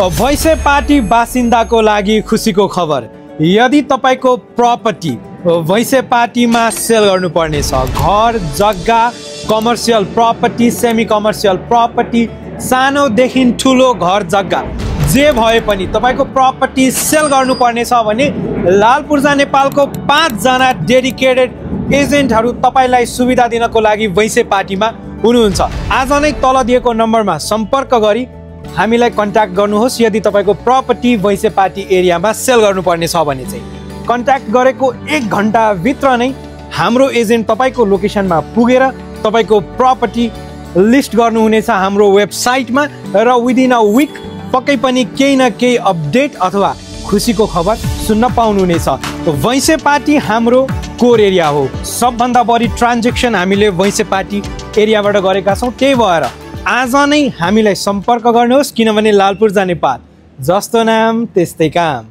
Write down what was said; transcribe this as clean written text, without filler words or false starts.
भैँसे पाटी बासिन्दाको लागि खुसीको खबर। यदि तपाईको प्रपर्टी भैँसे पाटीमा सेल गर्नुपर्ने छ, घर जग्गा, commercial property, semi commercial property, सानोदेखि ठुलो घर जग्गा जे भए पनि तपाईको प्रपर्टी सेल गर्नुपर्ने छ भने लालपूर्जा नेपालको 5 जना डेडिकेटेड एजेन्टहरू तपाईलाई सुविधा दिनको लागि भैँसे पाटीमा हुनुहुन्छ। आज नै तल दिएको नम्बरमा सम्पर्क गरी हामीलाई कन्ट्याक्ट गर्नुहोस्। यदि तपाईको प्रपर्टी भैँसे पाटी एरियामा सेल गर्नुपर्ने छ भने चाहिँ कन्ट्याक्ट गरेको 1 घण्टा भित्र नै हाम्रो एजेन्ट तपाईको लोकेसनमा पुगेर तपाईको प्रपर्टी लिस्ट गर्नुहुनेछ हाम्रो वेबसाइटमा र विदिन अ विक पक्कै पनि केही न केही अपडेट अथवा खुसीको खबर सुन्न पाउनुहुनेछ। भैँसे पाटी हाम्रो कोर एरिया हो। सबभन्दा बढी ट्रान्जेक्सन हामीले भैँसे पाटी एरियाबाट गरेका छौँ। त्यही भएर आज नै हामीलाई सम्पर्क गर्नुहोस्, किनभने लालपूर्जा नेपाल जस्तो नाम त्यस्तै काम।